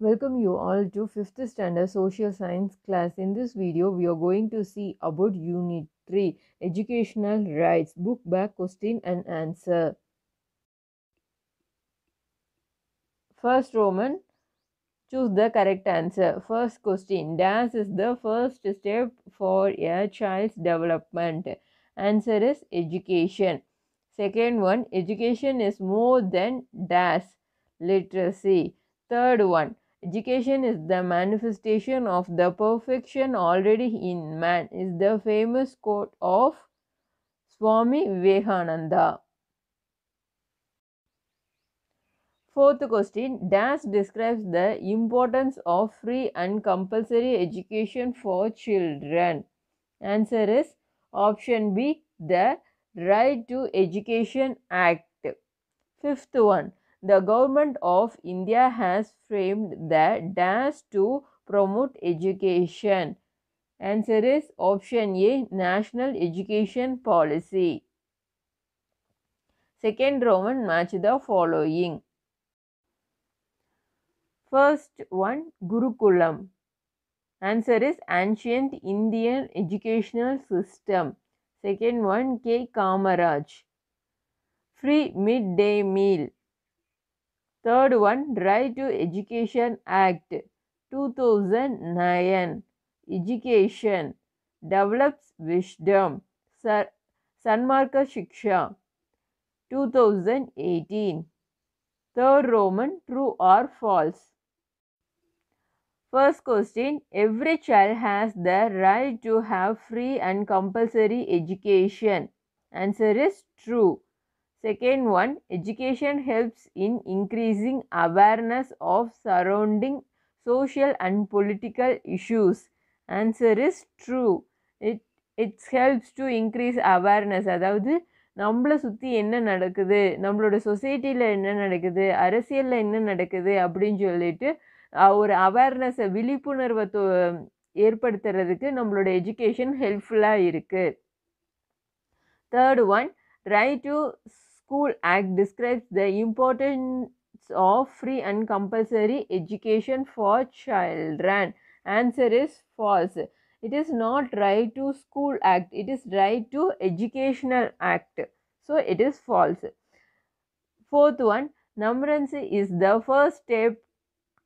Welcome you all to 5th standard social science class. In this video, we are going to see about Unit 3, Educational Rights, book back question and answer. First Roman, choose the correct answer. First question, dash is the first step for a child's development. Answer is education. Second one, education is more than dash, literacy. Third one, education is the manifestation of the perfection already in man, is the famous quote of Swami Vivekananda. Fourth question, dash describes the importance of free and compulsory education for children. Answer is option B, the Right to Education Act. Fifth one, the government of India has framed the dash to promote education. Answer is option A, National Education Policy. Second Roman, match the following. First one, Gurukulam. Answer is ancient Indian educational system. Second one, K. Kamaraj. Free midday meal. Third one, Right to Education Act 2009. Education develops wisdom. Sanmarka Shiksha 2018. Third Roman, true or false? First question, every child has the right to have free and compulsory education. Answer is true. Second one, education helps in increasing awareness of surrounding social and political issues. Answer is true. It helps to increase awareness. அதாவது நம்மளை சுற்றி என்ன நடக்குது, நம்மளோட சொசைட்டியில் என்ன நடக்குது, அரசியலில் என்ன நடக்குது அப்படின்னு சொல்லிட்டு ஒரு அவேர்னஸை விழிப்புணர்வை ஏற்படுத்துறதுக்கு நம்மளோட எஜுகேஷன் ஹெல்ப்ஃபுல்லாக இருக்குது. Third one, right to School Act describes the importance of free and compulsory education for children. Answer is false. It is not Right to School Act. It is Right to Educational Act. So it is false. Fourth one, numeracy is the first step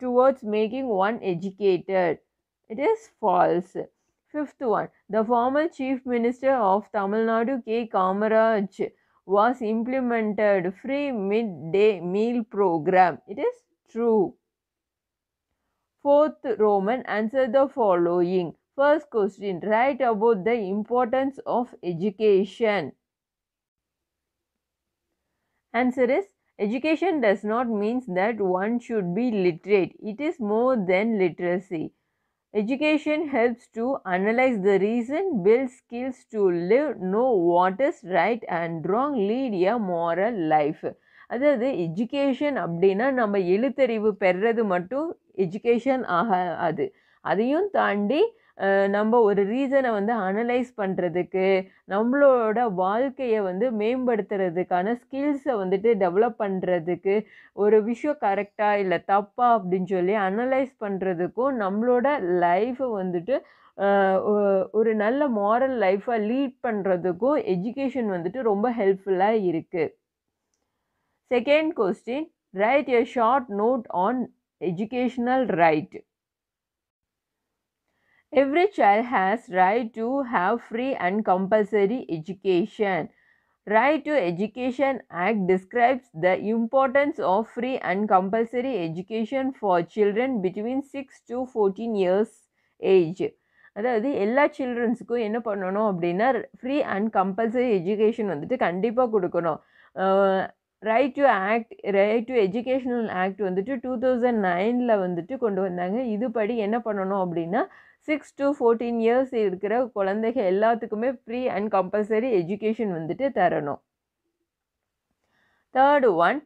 towards making one educated. It is false. Fifth one, the former Chief Minister of Tamil Nadu K. Kamaraj was implemented free midday meal program. It is true. Fourth Roman, answer the following. First question, write about the importance of education. Answer is education does not mean that one should be literate. It is more than literacy. Education helps to analyze the reason, build skills to live, know what is right and wrong, lead a moral life. அதாவது education அப்படின்னா நம்ம எழுத்தறிவு பெறுறது மட்டும் education ஆகாது. அதையும் தாண்டி நம்ம ஒரு ரீசனை வந்து அனலைஸ் பண்ணுறதுக்கு, நம்மளோட வாழ்க்கையை வந்து மேம்படுத்துறதுக்கான ஸ்கில்ஸை வந்துட்டு டெவலப் பண்ணுறதுக்கு, ஒரு விஷயம் கரெக்டாக இல்லை தப்பா அப்படின்னு சொல்லி அனலைஸ் பண்ணுறதுக்கும், நம்மளோட லைஃப்பை வந்துட்டு ஒரு நல்ல மாரல் லைஃப்பை லீட் பண்ணுறதுக்கும் எஜுகேஷன் வந்துட்டு ரொம்ப ஹெல்ப்ஃபுல்லாக இருக்குது. Second question, write a short note on educational right. Every child has right to have free and compulsory education. Right to Education Act describes the importance of free and compulsory education for children between 6 to 14 years age. அதாவது எல்லா சில்ட்ரன்ஸுக்கும் என்ன பண்ணணும் அப்படின்னா free and compulsory education வந்துட்டு கண்டிப்பாக கொடுக்கணும். Right to educational act வந்துட்டு 2009 வந்துட்டு கொண்டு வந்தாங்க. இதுபடி என்ன பண்ணணும் அப்படின்னா 6 to 14 years இருக்கிற குழந்தைங்க எல்லாத்துக்குமே ஃப்ரீ அண்ட் கம்பல்சரி எஜுகேஷன் வந்துட்டு தரணும். Third one,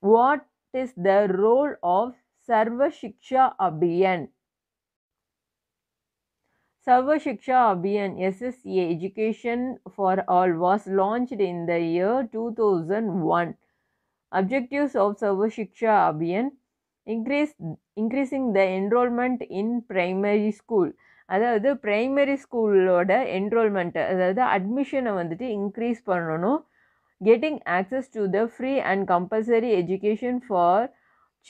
what is the role of Sarva Shiksha Abhiyan? Sarva Shiksha Abhiyan SSA Education for All was launched in the year 2001. Objectives of Sarva Shiksha Abhiyan: increasing the enrollment in primary school. அதாவது primary ஸ்கூலோட enrolment, அதாவது அட்மிஷனை வந்துட்டு increase பண்ணணும். Getting access to the free and compulsory education for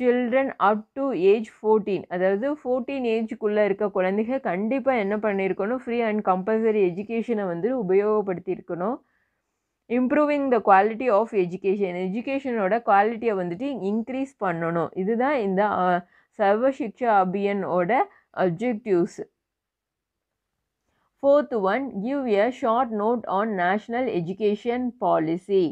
children up to age 14. அதாவது 14 ஏஜுக்குள்ளே இருக்க குழந்தைங்க கண்டிப்பாக என்ன பண்ணியிருக்கணும், ஃப்ரீ அண்ட் கம்பல்சரி எஜுகேஷனை வந்து உபயோகப்படுத்தியிருக்கணும். Improving the quality of education, எஜுகேஷனோட குவாலிட்டியை வந்துட்டு இன்க்ரீஸ் பண்ணணும். இதுதான் இந்த சர்வ சிக்ஷா அபியானோட objectives. Fourth one, give a short note on national education policy.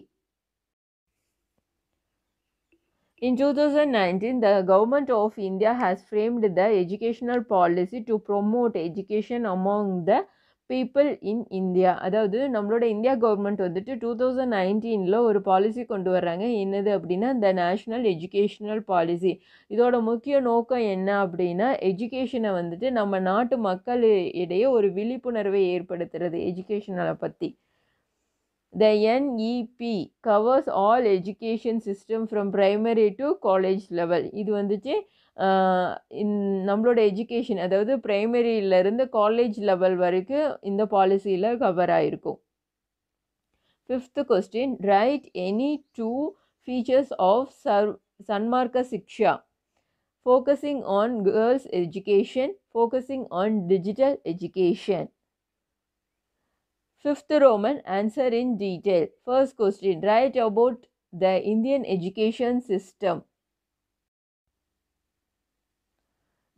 In 2019, the government of India has framed the educational policy to promote education among the people in India. அதாவது நம்மளோட India government வந்துட்டு 2019 ஒரு policy கொண்டு வர்றாங்க. என்னது அப்படின்னா இந்த national educational policy. இதோட முக்கிய நோக்கம் என்ன அப்படின்னா எஜுகேஷனை வந்துட்டு நம்ம நாட்டு மக்கள் இடையே ஒரு விழிப்புணர்வை ஏற்படுத்துறது எஜுகேஷனை பற்றி. The NEP covers all education system from primary to college level. இது வந்துட்டு நம்மளோட எஜுகேஷன், அதாவது ப்ரைமரியிலேருந்து காலேஜ் லெவல் வரைக்கும் இந்த பாலிசியில் கவர் ஆகிருக்கும். Fifth question, write any 2 features of சன்மார்க்க Shiksha, focusing on girls education, focusing on digital education. Fifth Roman, answer in detail. First question, write about the Indian education system.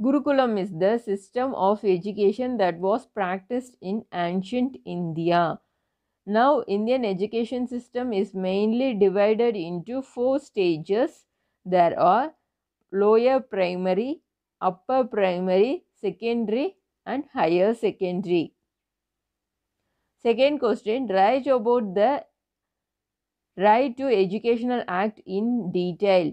Gurukulam is the system of education that was practiced in ancient India. Now, Indian education system is mainly divided into 4 stages. There are lower primary, upper primary, secondary and higher secondary. Second question, write about the Right to Educational Act in detail.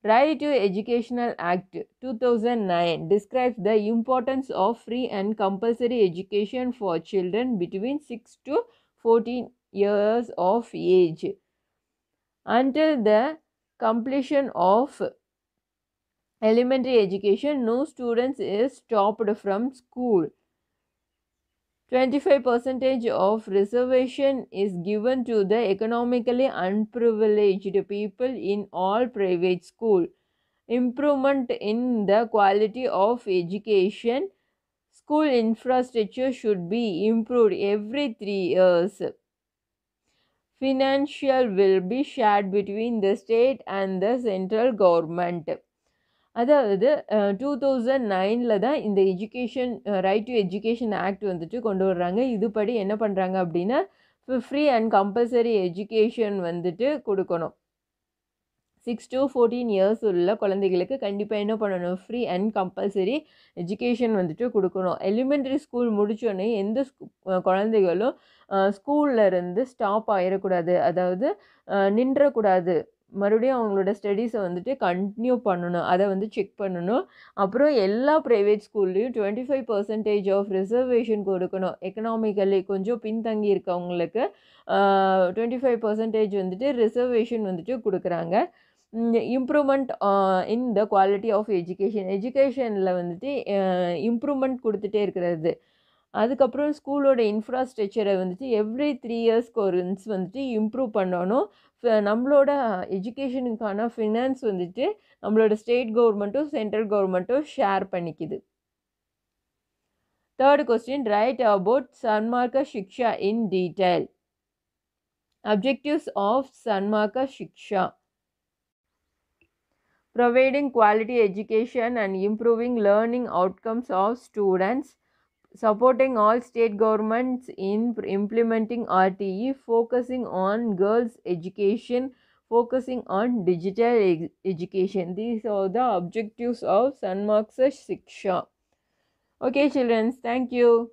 Right to Educational Act 2009 describes the importance of free and compulsory education for children between 6 to 14 years of age. Until the completion of elementary education, no student is stopped from school. 25% of reservation is given to the economically unprivileged people in all private school. Improvement in the quality of education. School infrastructure should be improved every 3 years. Financial will be shared between the state and the central government. அதாவது 2009 தான் இந்த education right to education act வந்துட்டு கொண்டு வர்றாங்க. இதுபடி என்ன பண்ணுறாங்க அப்படின்னா free and compulsory education வந்துட்டு கொடுக்கணும். 6 to 14 இயர்ஸ் உள்ள குழந்தைகளுக்கு கண்டிப்பாக என்ன பண்ணணும், ஃப்ரீ அண்ட் கம்பல்சரி எஜுகேஷன் வந்துட்டு கொடுக்கணும். எலிமெண்ட்ரி ஸ்கூல் முடித்தோடனே எந்த குழந்தைகளும் ஸ்கூலில் இருந்து ஸ்டாப் ஆகிடக்கூடாது, அதாவது நின்றக்கூடாது. மறுபடியும் அவங்களோட ஸ்டடீஸை வந்துட்டு கண்டினியூ பண்ணணும், அதை வந்து செக் பண்ணணும். அப்புறம் எல்லா ப்ரைவேட் ஸ்கூல்லையும் 25% ஆஃப் ரிசர்வேஷன் கொடுக்கணும். எக்கனாமிக்கலி கொஞ்சம் பின்தங்கி இருக்கவங்களுக்கு 25% வந்துட்டு ரிசர்வேஷன் வந்துட்டு கொடுக்குறாங்க. Improvement in the quality of education, எஜுகேஷனில் வந்துட்டு இம்ப்ரூவ்மெண்ட் கொடுத்துட்டே இருக்கிறது. அதுக்கப்புறம் ஸ்கூலோட இன்ஃப்ராஸ்ட்ரக்சரை வந்துட்டு எவ்ரி 3 இயர்ஸ்க்கு ஒன்ஸ் வந்துட்டு இம்ப்ரூவ் பண்ணணும். நம்மளோட எஜுகேஷனுக்கான ஃபினான்ஸ் வந்துட்டு நம்மளோட ஸ்டேட் கவர்மெண்ட்டும் சென்ட்ரல் கவர்மெண்ட்டும் ஷேர் பண்ணிக்குது. தேர்ட் கொஸ்டின், ரைட் அபவுட் சன்மார்க்க Shiksha in detail. Objectives of Sanmarka Shiksha: providing quality education and improving learning outcomes of students, supporting all state governments in implementing RTE, focusing on girls' education, focusing on digital education. These are the objectives of Sanmarka Shiksha. Okay, children, thank you.